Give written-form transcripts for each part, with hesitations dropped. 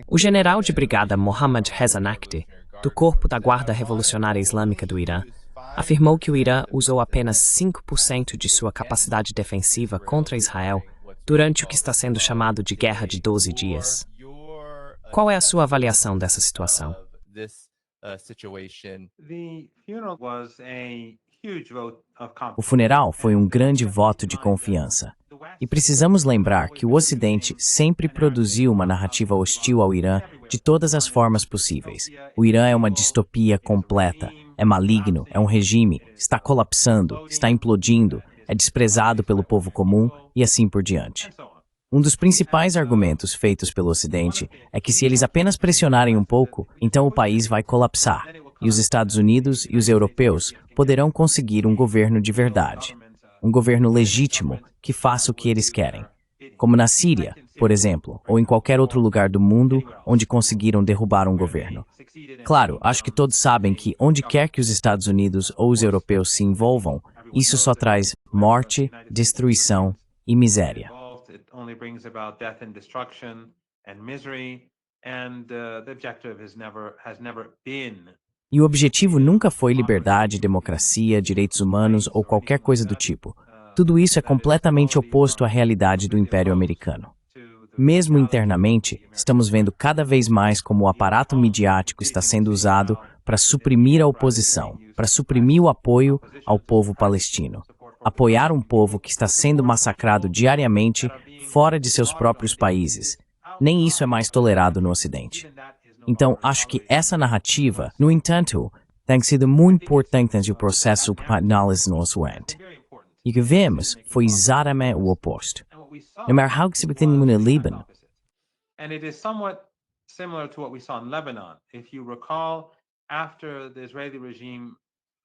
O general de brigada Mohammad Reza Naqvi, do Corpo da Guarda Revolucionária Islâmica do Irã, afirmou que o Irã usou apenas 5% de sua capacidade defensiva contra Israel durante o que está sendo chamado de Guerra de 12 Dias. Qual é a sua avaliação dessa situação? O funeral foi um grande voto de confiança. E precisamos lembrar que o Ocidente sempre produziu uma narrativa hostil ao Irã de todas as formas possíveis. O Irã é uma distopia completa, é maligno, é um regime, está colapsando, está implodindo, é desprezado pelo povo comum e assim por diante. Um dos principais argumentos feitos pelo Ocidente é que se eles apenas pressionarem um pouco, então o país vai colapsar, e os Estados Unidos e os europeus poderão conseguir um governo de verdade. Um governo legítimo que faça o que eles querem. Como na Síria, por exemplo, ou em qualquer outro lugar do mundo onde conseguiram derrubar um governo. Claro, acho que todos sabem que onde quer que os Estados Unidos ou os europeus se envolvam, isso só traz morte, destruição e miséria. E o objetivo nunca foi liberdade, democracia, direitos humanos ou qualquer coisa do tipo. Tudo isso é completamente oposto à realidade do Império Americano. Mesmo internamente, estamos vendo cada vez mais como o aparato midiático está sendo usado para suprimir a oposição, para suprimir o apoio ao povo palestino. Apoiar um povo que está sendo massacrado diariamente fora de seus próprios países. Nem isso é mais tolerado no Ocidente. Então, acho que essa narrativa, no entanto, tem sido muito importante no processo de análise no Ocidente. E o que vemos foi exatamente o oposto. No mercado que se tem no Líbano.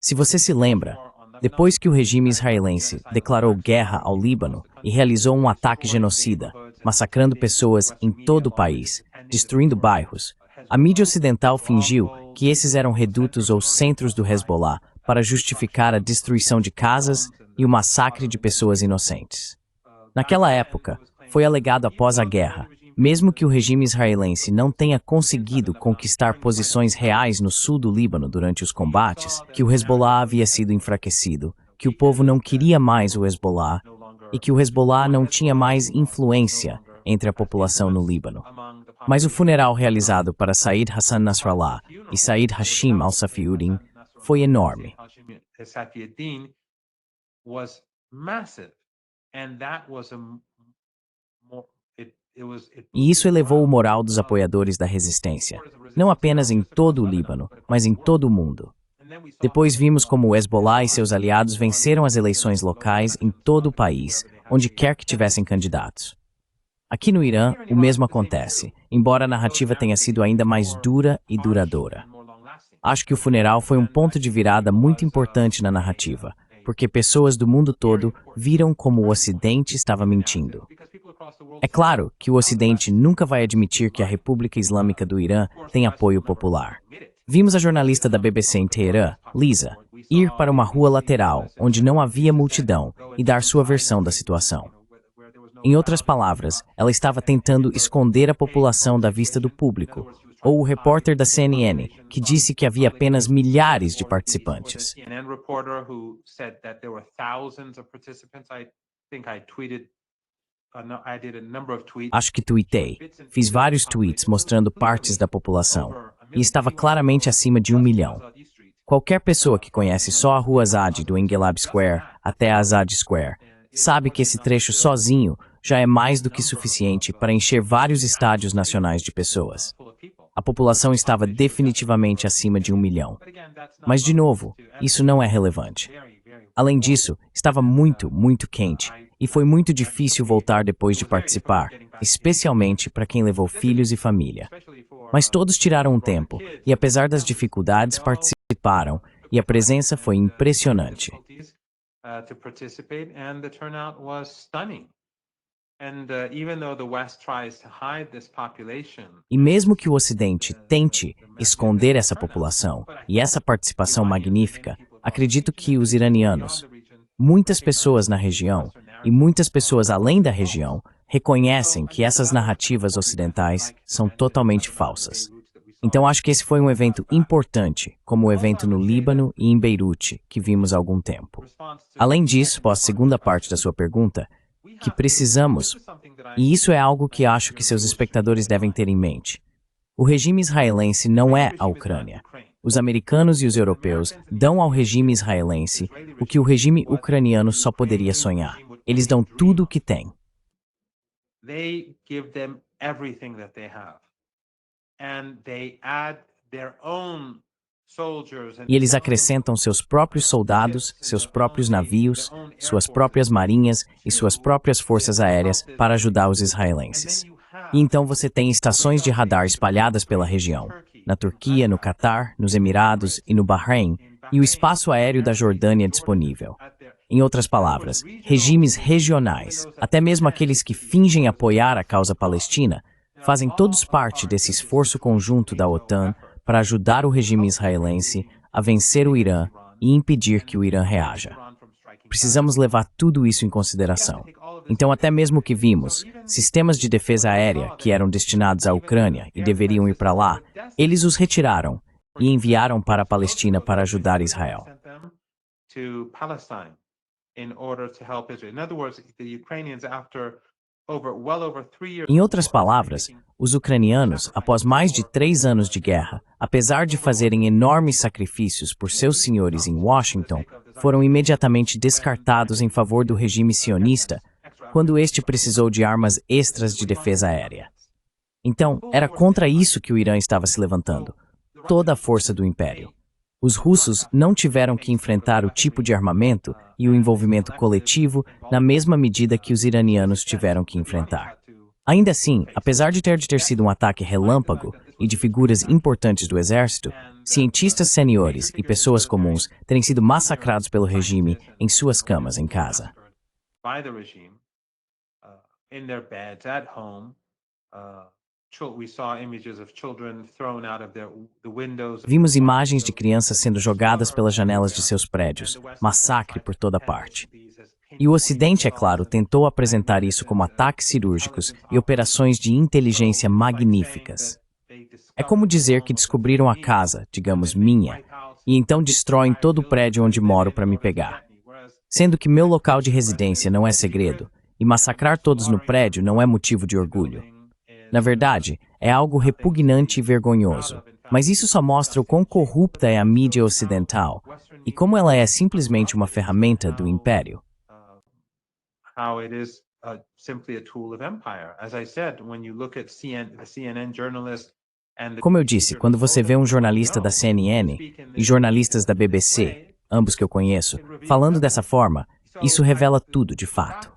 Se você se lembra, depois que o regime israelense declarou guerra ao Líbano e realizou um ataque genocida, massacrando pessoas em todo o país, destruindo bairros, a mídia ocidental fingiu que esses eram redutos ou centros do Hezbollah para justificar a destruição de casas e o massacre de pessoas inocentes. Naquela época, foi alegado após a guerra, mesmo que o regime israelense não tenha conseguido conquistar posições reais no sul do Líbano durante os combates, que o Hezbollah havia sido enfraquecido, que o povo não queria mais o Hezbollah e que o Hezbollah não tinha mais influência entre a população no Líbano. Mas o funeral realizado para Said Hassan Nasrallah e Said Hashim al-Safiuddin foi enorme. E isso elevou o moral dos apoiadores da resistência, não apenas em todo o Líbano, mas em todo o mundo. Depois vimos como o Hezbollah e seus aliados venceram as eleições locais em todo o país, onde quer que tivessem candidatos. Aqui no Irã, o mesmo acontece, embora a narrativa tenha sido ainda mais dura e duradoura. Acho que o funeral foi um ponto de virada muito importante na narrativa, porque pessoas do mundo todo viram como o Ocidente estava mentindo. É claro que o Ocidente nunca vai admitir que a República Islâmica do Irã tem apoio popular. Vimos a jornalista da BBC em Teherã, Lisa, ir para uma rua lateral, onde não havia multidão, e dar sua versão da situação. Em outras palavras, ela estava tentando esconder a população da vista do público, ou o repórter da CNN, que disse que havia apenas milhares de participantes. Acho que tuitei. Fiz vários tweets mostrando partes da população, e estava claramente acima de 1 milhão. Qualquer pessoa que conhece só a rua Azad do Engelab Square até a Azad Square, sabe que esse trecho sozinho já é mais do que suficiente para encher vários estádios nacionais de pessoas. A população estava definitivamente acima de 1 milhão. Mas, de novo, isso não é relevante. Além disso, estava muito, muito quente, e foi muito difícil voltar depois de participar, especialmente para quem levou filhos e família. Mas todos tiraram um tempo, e apesar das dificuldades, participaram, e a presença foi impressionante. E mesmo que o Ocidente tente esconder essa população e essa participação magnífica, acredito que os iranianos, muitas pessoas na região e muitas pessoas além da região, reconhecem que essas narrativas ocidentais são totalmente falsas. Então acho que esse foi um evento importante, como o evento no Líbano e em Beirute, que vimos há algum tempo. Além disso, após a segunda parte da sua pergunta, que precisamos, e isso é algo que acho que seus espectadores devem ter em mente. O regime israelense não é a Ucrânia. Os americanos e os europeus dão ao regime israelense o que o regime ucraniano só poderia sonhar. Eles dão tudo o que têm. They give them everything that they have. And they add their own soldiers and E eles acrescentam seus próprios soldados, seus próprios navios, suas próprias marinhas e suas próprias forças aéreas para ajudar os israelenses. E então você tem estações de radar espalhadas pela região, na Turquia, no Catar, nos Emirados e no Bahrein, e o espaço aéreo da Jordânia disponível. Em outras palavras, regimes regionais, até mesmo aqueles que fingem apoiar a causa palestina, fazem todos parte desse esforço conjunto da OTAN para ajudar o regime israelense a vencer o Irã e impedir que o Irã reaja. Precisamos levar tudo isso em consideração. Então, até mesmo que vimos, sistemas de defesa aérea que eram destinados à Ucrânia e deveriam ir para lá, eles os retiraram e enviaram para a Palestina para ajudar Israel. Em outras palavras, os ucranianos, após mais de 3 anos de guerra, apesar de fazerem enormes sacrifícios por seus senhores em Washington, foram imediatamente descartados em favor do regime sionista quando este precisou de armas extras de defesa aérea. Então, era contra isso que o Irã estava se levantando, toda a força do império. Os russos não tiveram que enfrentar o tipo de armamento e o envolvimento coletivo na mesma medida que os iranianos tiveram que enfrentar. Ainda assim, apesar de ter sido um ataque relâmpago e de figuras importantes do exército, cientistas seniores e pessoas comuns terem sido massacrados pelo regime em suas camas em casa. Vimos imagens de crianças sendo jogadas pelas janelas de seus prédios, massacre por toda parte. E o Ocidente, é claro, tentou apresentar isso como ataques cirúrgicos e operações de inteligência magníficas. É como dizer que descobriram a casa, digamos minha, e então destroem todo o prédio onde moro para me pegar. Sendo que meu local de residência não é segredo, e massacrar todos no prédio não é motivo de orgulho. Na verdade, é algo repugnante e vergonhoso, mas isso só mostra o quão corrupta é a mídia ocidental e como ela é simplesmente uma ferramenta do império. Como eu disse, quando você vê um jornalista da CNN e jornalistas da BBC, ambos que eu conheço, falando dessa forma, isso revela tudo de fato.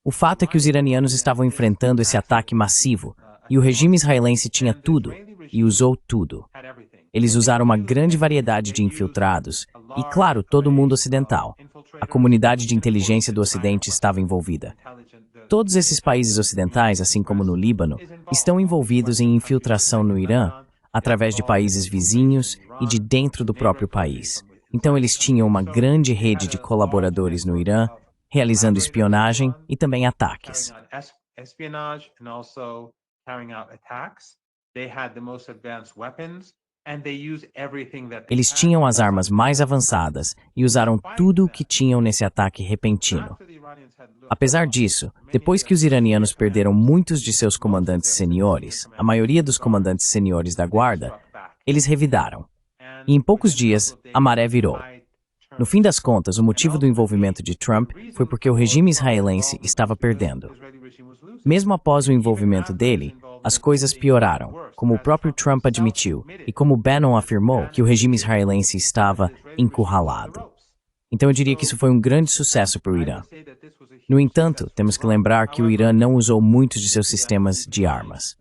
O fato é que os iranianos estavam enfrentando esse ataque massivo e o regime israelense tinha tudo e usou tudo. Eles usaram uma grande variedade de infiltrados e, claro, todo o mundo ocidental. A comunidade de inteligência do Ocidente estava envolvida. Todos esses países ocidentais, assim como no Líbano, estão envolvidos em infiltração no Irã através de países vizinhos e de dentro do próprio país. Então eles tinham uma grande rede de colaboradores no Irã, realizando espionagem e também ataques. Eles tinham as armas mais avançadas e usaram tudo o que tinham nesse ataque repentino. Apesar disso, depois que os iranianos perderam muitos de seus comandantes seniores, a maioria dos comandantes seniores da guarda, eles revidaram. E em poucos dias, a maré virou. No fim das contas, o motivo do envolvimento de Trump foi porque o regime israelense estava perdendo. Mesmo após o envolvimento dele, as coisas pioraram, como o próprio Trump admitiu, e como Bannon afirmou que o regime israelense estava encurralado. Então eu diria que isso foi um grande sucesso para o Irã. No entanto, temos que lembrar que o Irã não usou muitos de seus sistemas de armas.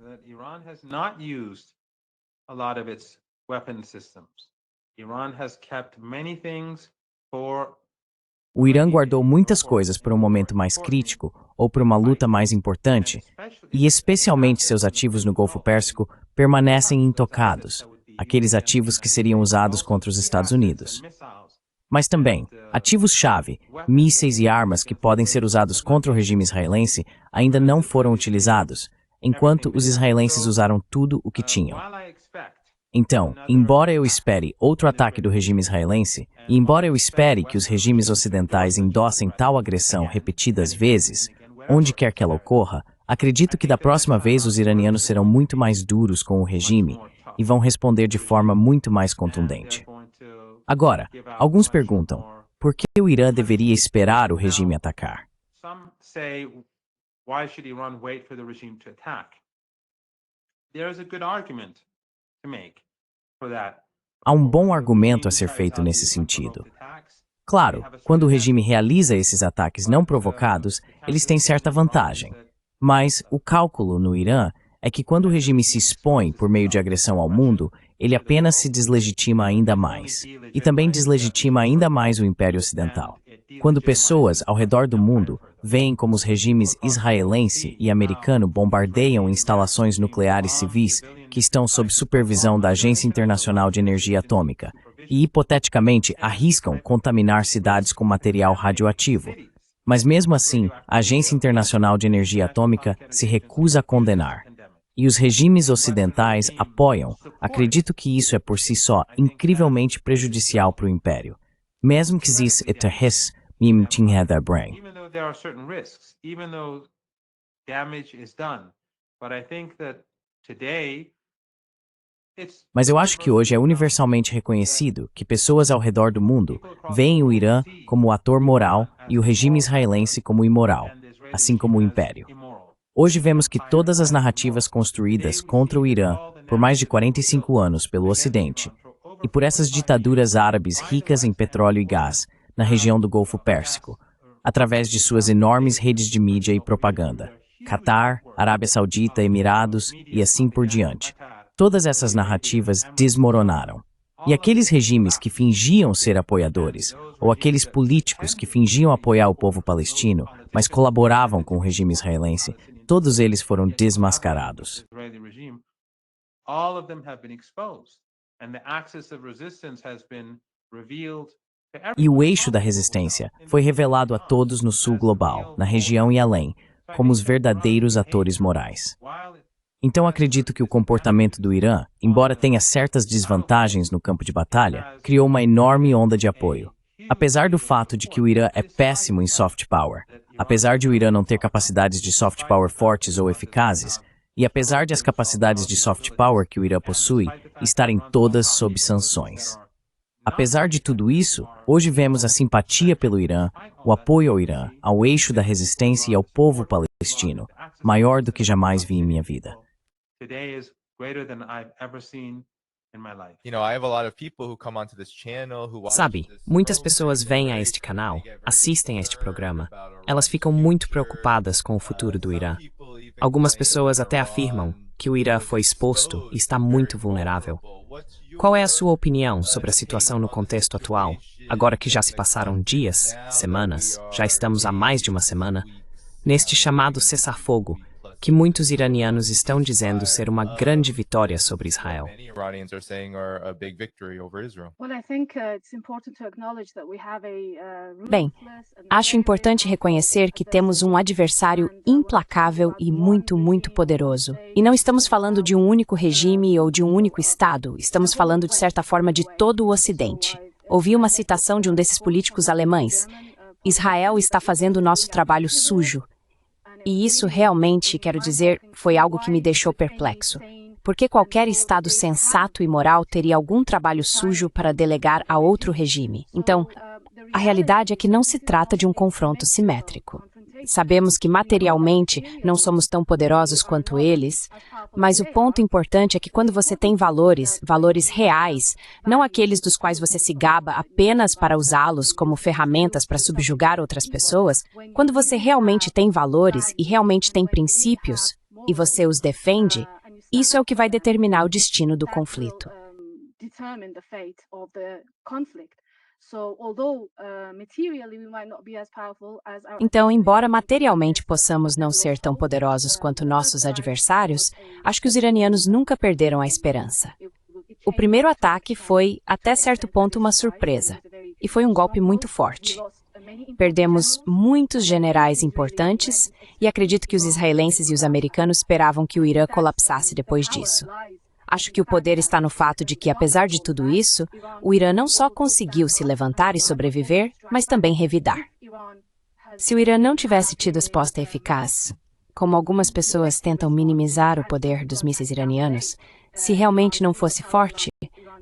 O Irã guardou muitas coisas para um momento mais crítico ou para uma luta mais importante, e especialmente seus ativos no Golfo Pérsico permanecem intocados, aqueles ativos que seriam usados contra os Estados Unidos. Mas também, ativos-chave, mísseis e armas que podem ser usados contra o regime israelense ainda não foram utilizados, enquanto os israelenses usaram tudo o que tinham. Então, embora eu espere outro ataque do regime israelense, e embora eu espere que os regimes ocidentais endossem tal agressão repetidas vezes, onde quer que ela ocorra, acredito que da próxima vez os iranianos serão muito mais duros com o regime e vão responder de forma muito mais contundente. Agora, alguns perguntam, por que o Irã deveria esperar o regime atacar? Há um bom argumento a ser feito nesse sentido. Claro, quando o regime realiza esses ataques não provocados, eles têm certa vantagem. Mas o cálculo no Irã é que quando o regime se expõe por meio de agressão ao mundo, ele apenas se deslegitima ainda mais. E também deslegitima ainda mais o Império Ocidental. Quando pessoas ao redor do mundo veem como os regimes israelense e americano bombardeiam instalações nucleares civis que estão sob supervisão da Agência Internacional de Energia Atômica e, hipoteticamente, arriscam contaminar cidades com material radioativo. Mas mesmo assim, a Agência Internacional de Energia Atômica se recusa a condenar. E os regimes ocidentais apoiam. Acredito que isso é por si só incrivelmente prejudicial para o Império. Mesmo que isso eterres mim tinha da brain. Mas eu acho que hoje é universalmente reconhecido que pessoas ao redor do mundo veem o Irã como o ator moral e o regime israelense como imoral, assim como o Império. Hoje vemos que todas as narrativas construídas contra o Irã por mais de 45 anos pelo Ocidente e por essas ditaduras árabes ricas em petróleo e gás na região do Golfo Pérsico, através de suas enormes redes de mídia e propaganda, Catar, Arábia Saudita, Emirados e assim por diante. Todas essas narrativas desmoronaram. E aqueles regimes que fingiam ser apoiadores, ou aqueles políticos que fingiam apoiar o povo palestino, mas colaboravam com o regime israelense, todos eles foram desmascarados. E o eixo da resistência foi revelado a todos no sul global, na região e além, como os verdadeiros atores morais. Então acredito que o comportamento do Irã, embora tenha certas desvantagens no campo de batalha, criou uma enorme onda de apoio. Apesar do fato de que o Irã é péssimo em soft power, apesar de o Irã não ter capacidades de soft power fortes ou eficazes, e apesar de as capacidades de soft power que o Irã possui estarem todas sob sanções. Apesar de tudo isso, hoje vemos a simpatia pelo Irã, o apoio ao Irã, ao eixo da resistência e ao povo palestino, maior do que jamais vi em minha vida. Sabe, muitas pessoas vêm a este canal, assistem a este programa. Elas ficam muito preocupadas com o futuro do Irã. Algumas pessoas até afirmam que o Irã foi exposto e está muito vulnerável. Qual é a sua opinião sobre a situação no contexto atual, agora que já se passaram dias, semanas, já estamos há mais de uma semana, neste chamado cessar-fogo, que muitos iranianos estão dizendo ser uma grande vitória sobre Israel? Bem, acho importante reconhecer que temos um adversário implacável e muito poderoso. E não estamos falando de um único regime ou de um único Estado, estamos falando de certa forma de todo o Ocidente. Ouvi uma citação de um desses políticos alemães. Israel está fazendo o nosso trabalho sujo. E isso realmente, quero dizer, foi algo que me deixou perplexo. Porque qualquer Estado sensato e moral teria algum trabalho sujo para delegar a outro regime. Então, a realidade é que não se trata de um confronto simétrico. Sabemos que materialmente não somos tão poderosos quanto eles, mas o ponto importante é que quando você tem valores reais, não aqueles dos quais você se gaba apenas para usá-los como ferramentas para subjugar outras pessoas, quando você realmente tem valores e realmente tem princípios, e você os defende, isso é o que vai determinar o destino do conflito. Então, embora materialmente possamos não ser tão poderosos quanto nossos adversários, acho que os iranianos nunca perderam a esperança. O primeiro ataque foi, até certo ponto, uma surpresa. e foi um golpe muito forte. Perdemos muitos generais importantes e acredito que os israelenses e os americanos esperavam que o Irã colapsasse depois disso. Acho que o poder está no fato de que, apesar de tudo isso, o Irã não só conseguiu se levantar e sobreviver, mas também revidar. Se o Irã não tivesse tido resposta eficaz, como algumas pessoas tentam minimizar o poder dos mísseis iranianos, se realmente não fosse forte,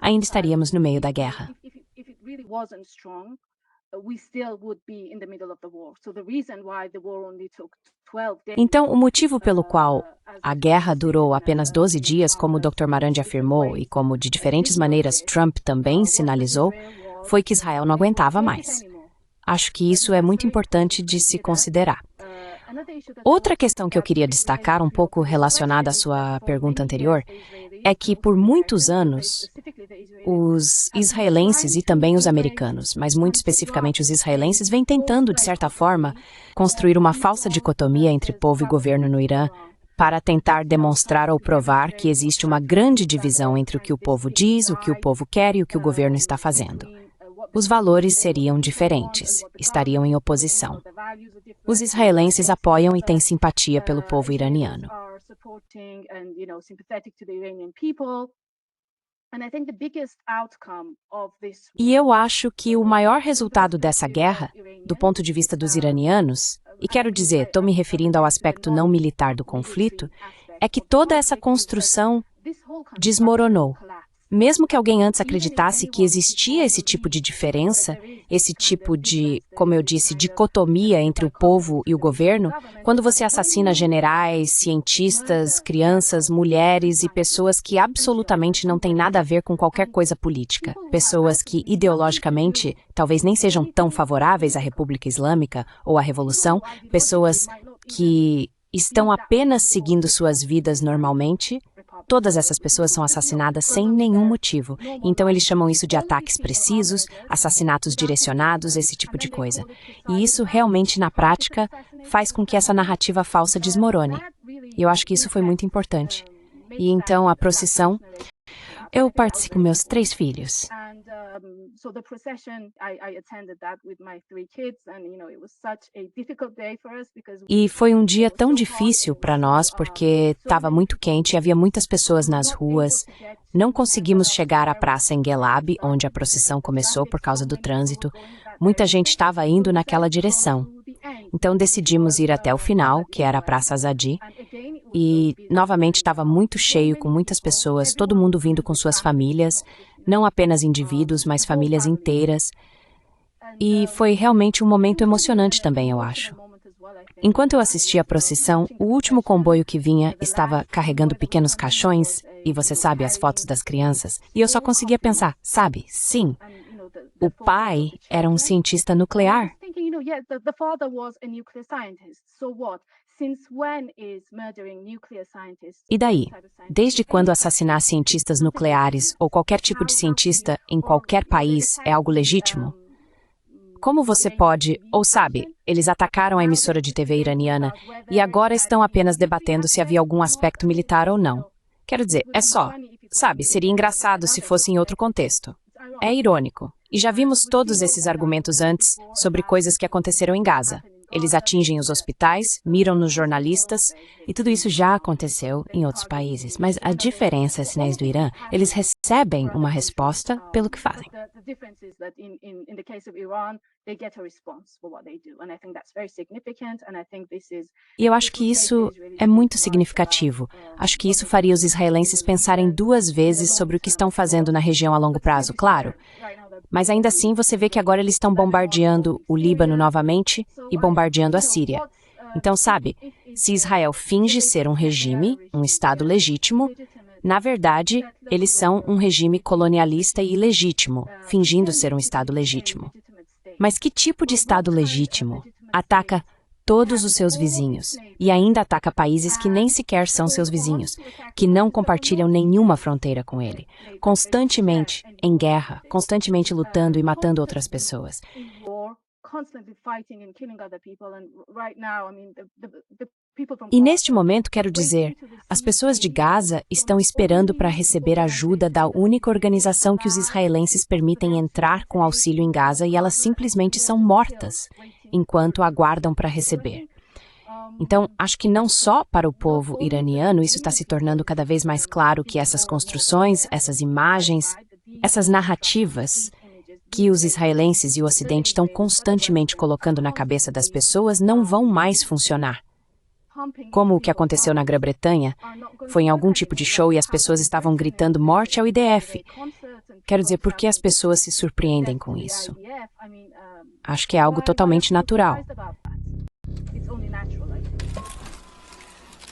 ainda estaríamos no meio da guerra. Então, o motivo pelo qual a guerra durou apenas 12 dias, como o Dr. Marandi afirmou e como de diferentes maneiras Trump também sinalizou, foi que Israel não aguentava mais. Acho que isso é muito importante de se considerar. Outra questão que eu queria destacar, um pouco relacionada à sua pergunta anterior, é que por muitos anos, os israelenses e também os americanos, mas muito especificamente os israelenses, vêm tentando, de certa forma, construir uma falsa dicotomia entre povo e governo no Irã para tentar demonstrar ou provar que existe uma grande divisão entre o que o povo diz, o que o povo quer e o que o governo está fazendo. Os valores seriam diferentes, estariam em oposição. Os israelenses apoiam e têm simpatia pelo povo iraniano. E eu acho que o maior resultado dessa guerra, do ponto de vista dos iranianos, e quero dizer, estou me referindo ao aspecto não militar do conflito, é que toda essa construção desmoronou. Mesmo que alguém antes acreditasse que existia esse tipo de diferença, esse tipo de, como eu disse, dicotomia entre o povo e o governo, quando você assassina generais, cientistas, crianças, mulheres e pessoas que absolutamente não têm nada a ver com qualquer coisa política, pessoas que ideologicamente talvez nem sejam tão favoráveis à República Islâmica ou à Revolução, pessoas que estão apenas seguindo suas vidas normalmente, todas essas pessoas são assassinadas sem nenhum motivo. Então eles chamam isso de ataques precisos, assassinatos direcionados, esse tipo de coisa. E isso realmente, na prática, faz com que essa narrativa falsa desmorone. E eu acho que isso foi muito importante. E então a procissão, eu participo com meus 3 filhos. E foi um dia tão difícil para nós porque estava muito quente e havia muitas pessoas nas ruas. Não conseguimos chegar à praça em Gelab, onde a procissão começou por causa do trânsito. Muita gente estava indo naquela direção. Então decidimos ir até o final, que era a Praça Azadi, e novamente estava muito cheio, com muitas pessoas, todo mundo vindo com suas famílias, não apenas indivíduos, mas famílias inteiras. E foi realmente um momento emocionante também, eu acho. Enquanto eu assistia a procissão, o último comboio que vinha estava carregando pequenos caixões, e você sabe, as fotos das crianças, e eu só conseguia pensar, sabe, sim, o pai era um cientista nuclear. E daí? Desde quando assassinar cientistas nucleares ou qualquer tipo de cientista em qualquer país é algo legítimo? Como você pode, ou sabe, eles atacaram a emissora de TV iraniana e agora estão apenas debatendo se havia algum aspecto militar ou não. Quero dizer, é só, sabe, seria engraçado se fosse em outro contexto. É irônico. E já vimos todos esses argumentos antes sobre coisas que aconteceram em Gaza. Eles atingem os hospitais, miram nos jornalistas, e tudo isso já aconteceu em outros países. Mas a diferença, sinais do Irã, eles recebem uma resposta pelo que fazem. E eu acho que isso é muito significativo. Acho que isso faria os israelenses pensarem 2 vezes sobre o que estão fazendo na região a longo prazo, claro. Mas ainda assim você vê que agora eles estão bombardeando o Líbano novamente e bombardeando a Síria. Então, sabe, se Israel finge ser um regime, um Estado legítimo, na verdade, eles são um regime colonialista e ilegítimo, fingindo ser um Estado legítimo. Mas que tipo de Estado legítimo ataca todos os seus vizinhos e ainda ataca países que nem sequer são seus vizinhos, que não compartilham nenhuma fronteira com ele, constantemente em guerra, constantemente lutando e matando outras pessoas? E neste momento, quero dizer, as pessoas de Gaza estão esperando para receber ajuda da única organização que os israelenses permitem entrar com auxílio em Gaza e elas simplesmente são mortas enquanto aguardam para receber. Então, acho que não só para o povo iraniano, isso está se tornando cada vez mais claro que essas construções, essas imagens, essas narrativas que os israelenses e o Ocidente estão constantemente colocando na cabeça das pessoas não vão mais funcionar. Como o que aconteceu na Grã-Bretanha, foi em algum tipo de show e as pessoas estavam gritando morte ao IDF. Quero dizer, por que as pessoas se surpreendem com isso? Acho que é algo totalmente natural.